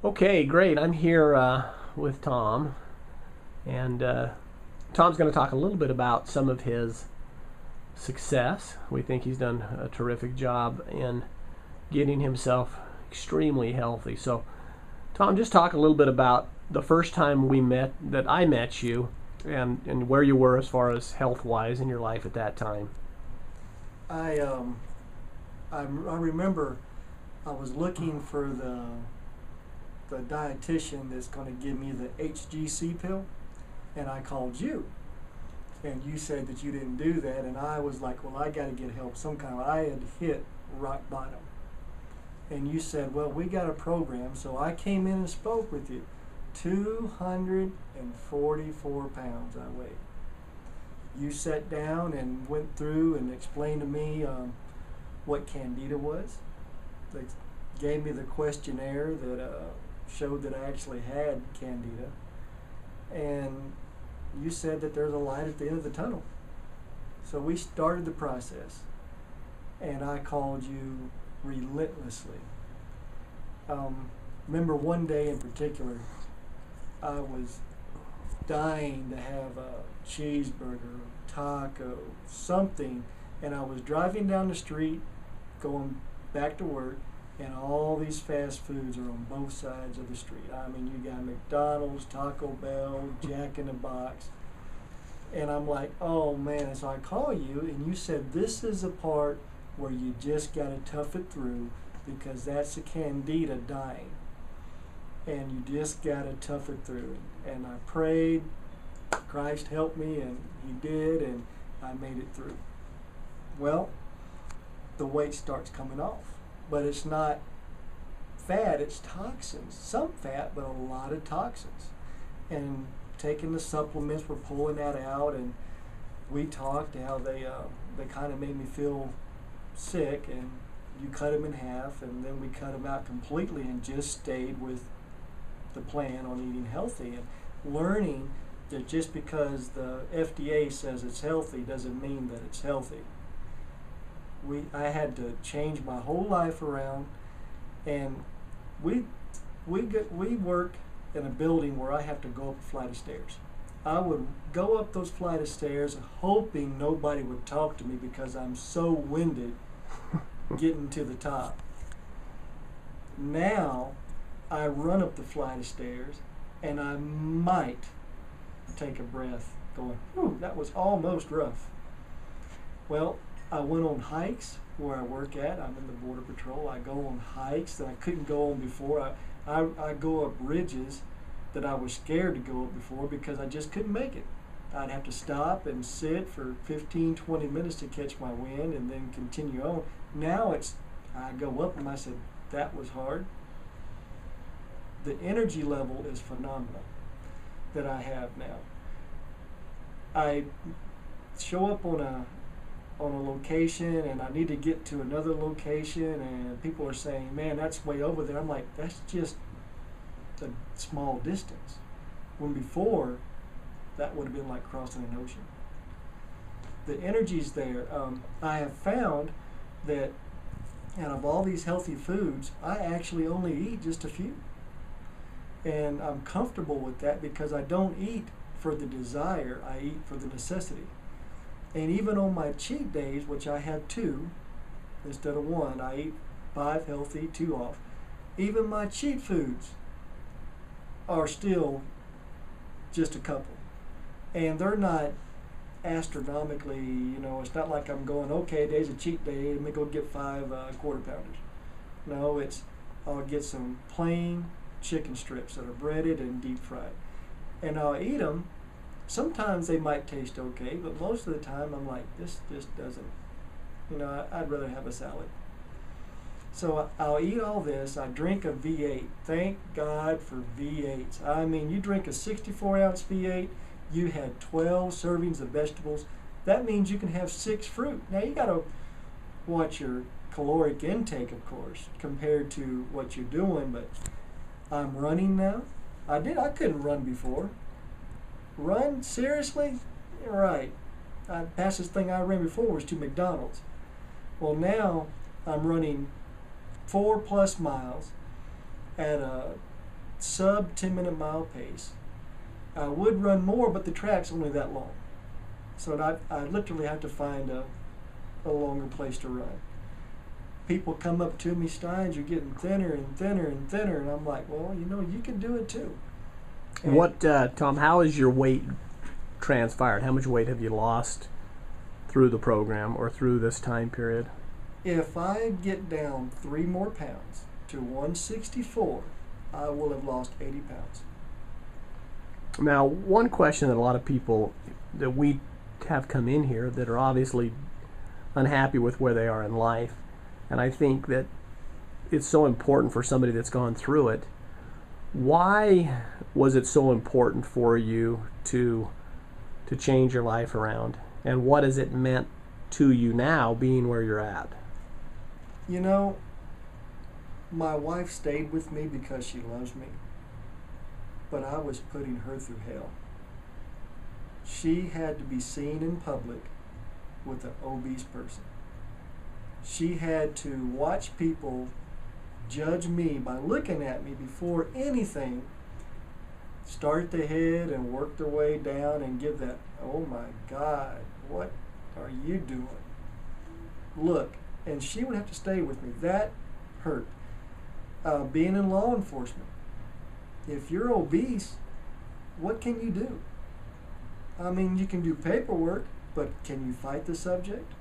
Okay, great. I'm here with Tom, and Tom's going to talk a little bit about some of his success. We think he's done a terrific job in getting himself extremely healthy. So, Tom, just talk a little bit about the first time that I met you, and where you were as far as health wise in your life at that time. I I remember I was looking for the dietitian that's going to give me the HGC pill, and I called you, and you said that you didn't do that, and I was like, well, I got to get help some kind of. I had hit rock bottom, and you said, well, we got a program, so I came in and spoke with you. 244 pounds I weighed. You sat down and went through and explained to me what Candida was. They gave me the questionnaire that showed that I actually had Candida. And you said that there's a light at the end of the tunnel. So we started the process. And I called you relentlessly. Remember one day in particular, I was dying to have a cheeseburger, taco, something, and I was driving down the street, going back to work, and all these fast foods are on both sides of the street. I mean, you got McDonald's, Taco Bell, Jack in the Box, and I'm like, oh man, and so I call you, and you said this is the part where you just got to tough it through, because that's the Candida dying. And you just got to tough it through. And I prayed, Christ helped me, and He did, and I made it through. Well, the weight starts coming off. But it's not fat, it's toxins. Some fat, but a lot of toxins. And taking the supplements, we're pulling that out, and we talked how they kind of made me feel sick, and you cut them in half, and then we cut them out completely and just stayed with the plan on eating healthy and learning that just because the FDA says it's healthy doesn't mean that it's healthy. I had to change my whole life around, and we work in a building where I have to go up a flight of stairs. I would go up those flight of stairs hoping nobody would talk to me because I'm so winded getting to the top. Now I run up the flight of stairs, and I might take a breath going, whew, that was almost rough. Well, I went on hikes where I work at. I'm in the Border Patrol. I go on hikes that I couldn't go on before. I go up ridges that I was scared to go up before because I just couldn't make it. I'd have to stop and sit for 15, 20 minutes to catch my wind and then continue on. Now I go up and I said, that was hard. The energy level is phenomenal that I have now. I show up on a location and I need to get to another location, and people are saying, man, that's way over there. I'm like, that's just a small distance. When before, that would have been like crossing an ocean. The energy's there. I have found that out of all these healthy foods, I actually only eat just a few. And I'm comfortable with that because I don't eat for the desire, I eat for the necessity. And even on my cheat days, which I have 2 instead of 1, I eat 5 healthy, 2 off. Even my cheat foods are still just a couple. And they're not astronomically, it's not like I'm going, okay, today's a cheat day, let me go get 5 quarter pounders. No, I'll get some plain chicken strips that are breaded and deep fried. And I'll eat them. Sometimes they might taste okay, but most of the time I'm like, this just doesn't, I'd rather have a salad. So I'll eat all this. I drink a V8. Thank God for V8s. I mean, you drink a 64-ounce V8, you had 12 servings of vegetables. That means you can have 6 fruit. Now you got to watch your caloric intake, of course, compared to what you're doing, but I'm running now. I couldn't run before. Run? Seriously? Right. Fastest thing I ran before was to McDonald's. Well, now I'm running 4+ miles at a sub 10-minute mile pace. I would run more, but the track's only that long. So I literally have to find a longer place to run. People come up to me, Steins, you're getting thinner and thinner and thinner, and I'm like, well, you can do it too. And Tom, how has your weight transpired? How much weight have you lost through the program or through this time period? If I get down 3 more pounds to 164, I will have lost 80 pounds. Now, one question that a lot of people that we have come in here that are obviously unhappy with where they are in life, and I think that it's so important for somebody that's gone through it. Why was it so important for you to change your life around? And what has it meant to you now being where you're at? My wife stayed with me because she loves me, but I was putting her through hell. She had to be seen in public with an obese person. She had to watch people judge me by looking at me before anything, start at the head and work their way down and give that, oh my God, what are you doing? Look, and she would have to stay with me. That hurt. Being in law enforcement, if you're obese, what can you do? I mean, you can do paperwork, but can you fight the subject?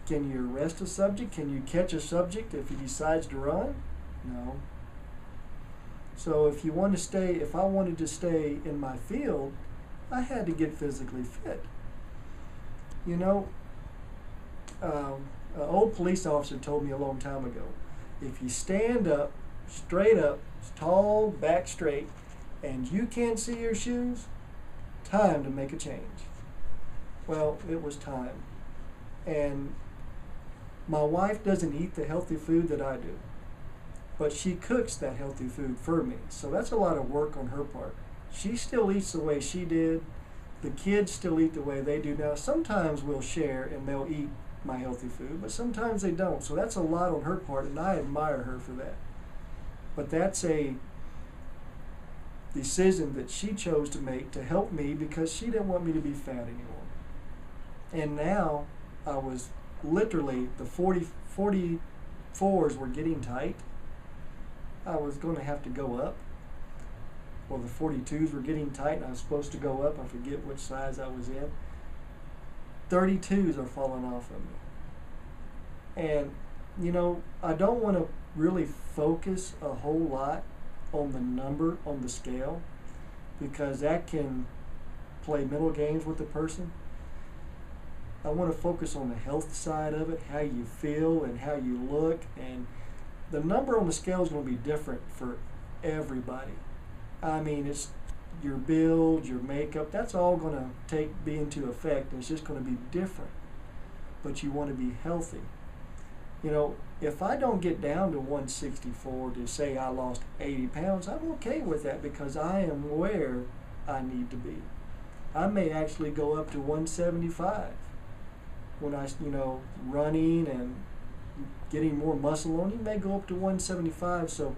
Can you arrest a subject? Can you catch a subject if he decides to run? No. So if I wanted to stay in my field, I had to get physically fit. An old police officer told me a long time ago, if you stand up, straight up, tall, back straight, and you can't see your shoes, time to make a change. Well, it was time. And my wife doesn't eat the healthy food that I do, but she cooks that healthy food for me. So that's a lot of work on her part. She still eats the way she did. The kids still eat the way they do now. Sometimes we'll share and they'll eat my healthy food, but sometimes they don't. So that's a lot on her part, and I admire her for that. But that's a decision that she chose to make to help me because she didn't want me to be fat anymore. And now I was literally, the 44s were getting tight. I was going to have to go up. Well, the 42s were getting tight and I was supposed to go up. I forget which size I was in. 32s are falling off of me. And, I don't want to really focus a whole lot on the number on the scale because that can play mental games with the person. I want to focus on the health side of it, how you feel and how you look, and the number on the scale is going to be different for everybody. I mean, it's your build, your makeup, that's all going to be into effect, and it's just going to be different. But you want to be healthy. If I don't get down to 164 to say I lost 80 pounds, I'm okay with that because I am where I need to be. I may actually go up to 175 when I, running and getting more muscle on. You may go up to 175. So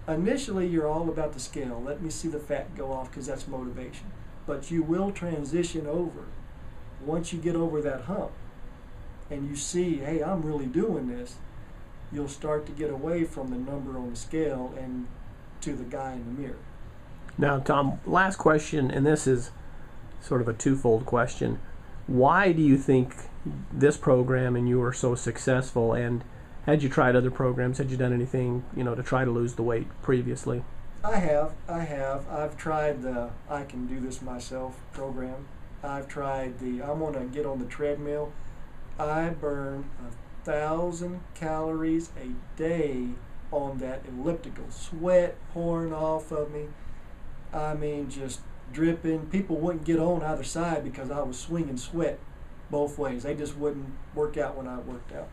initially you're all about the scale. Let me see the fat go off because that's motivation. But you will transition over once you get over that hump and you see, hey, I'm really doing this. You'll start to get away from the number on the scale and to the guy in the mirror. Now, Tom, last question, and this is sort of a twofold question. Why do you think this program and you were so successful? And had you tried other programs? Had you done anything, to try to lose the weight previously? I have. I've tried the I Can Do This Myself program. I've tried I'm going to get on the treadmill. I burn 1,000 calories a day on that elliptical. Sweat pouring off of me. I mean, just dripping. People wouldn't get on either side because I was swinging sweat both ways. They just wouldn't work out when I worked out.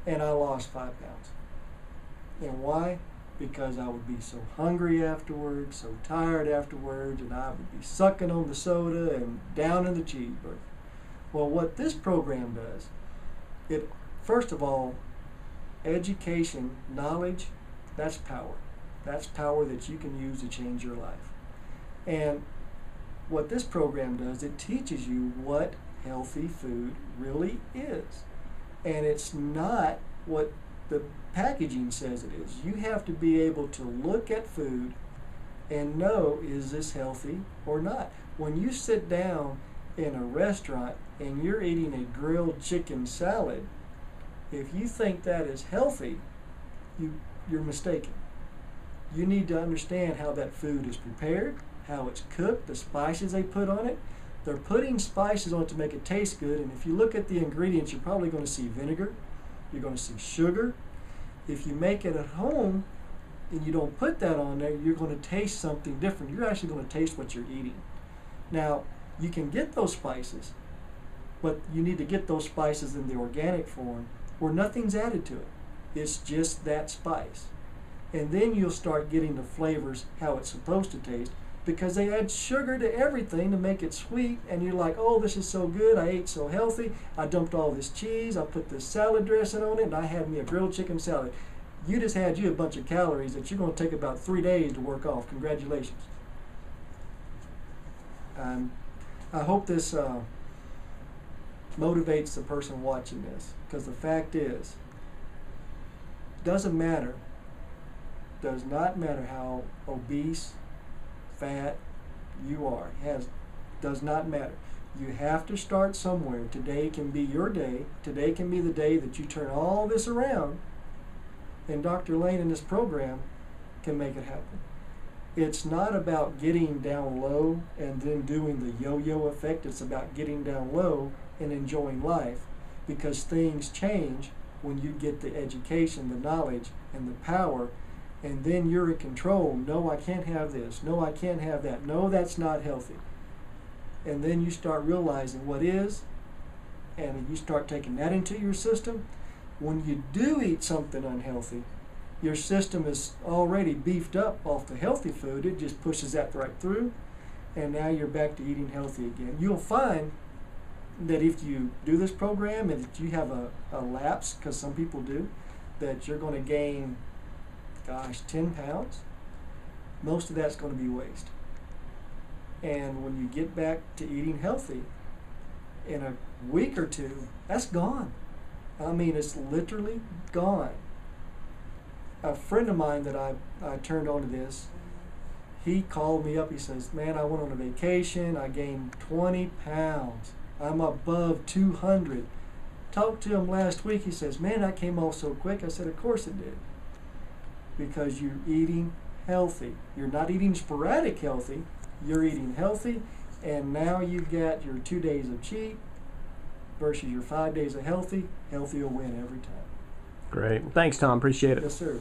And I lost 5 pounds. And why? Because I would be so hungry afterwards, so tired afterwards, and I would be sucking on the soda and down in the cheeseburger. Well, what this program does, first of all, education, knowledge, that's power. That's power that you can use to change your life. And what this program does, it teaches you what healthy food really is. And it's not what the packaging says it is. You have to be able to look at food and know, is this healthy or not? When you sit down in a restaurant and you're eating a grilled chicken salad, if you think that is healthy, you're mistaken. You need to understand how that food is prepared, how it's cooked, the spices they put on it. They're putting spices on it to make it taste good, and if you look at the ingredients, you're probably going to see vinegar, you're going to see sugar. If you make it at home and you don't put that on there, you're going to taste something different. You're actually going to taste what you're eating. Now, you can get those spices, but you need to get those spices in the organic form where nothing's added to it. It's just that spice. And then you'll start getting the flavors how it's supposed to taste, because they add sugar to everything to make it sweet, and you're like, oh, this is so good, I ate so healthy, I dumped all this cheese, I put this salad dressing on it, and I had me a grilled chicken salad. You just had you a bunch of calories that you're going to take about 3 days to work off. Congratulations. I hope this motivates the person watching this, because the fact is, does not matter how obese, fat you are. Does not matter. You have to start somewhere. Today can be your day. Today can be the day that you turn all this around, and Dr. Lane in this program can make it happen. It's not about getting down low and then doing the yo-yo effect. It's about getting down low and enjoying life, because things change when you get the education, the knowledge, and the power, and then you're in control. No, I can't have this. No, I can't have that. No, that's not healthy. And then you start realizing what is, and you start taking that into your system. When you do eat something unhealthy, your system is already beefed up off the healthy food. It just pushes that right through, and now you're back to eating healthy again. You'll find that if you do this program and that you have a lapse, because some people do, that you're going to gain, 10 pounds. Most of that's going to be waste. And when you get back to eating healthy, in a week or two, that's gone. I mean, it's literally gone. A friend of mine that I turned on to this, he called me up. He says, man, I went on a vacation. I gained 20 pounds. I'm above 200. Talked to him last week. He says, man, that came off so quick. I said, of course it did. Because you're eating healthy. You're not eating sporadic healthy. You're eating healthy. And now you've got your 2 days of cheat versus your 5 days of healthy. Healthy will win every time. Great. Thanks, Tom. Appreciate it. Yes, sir.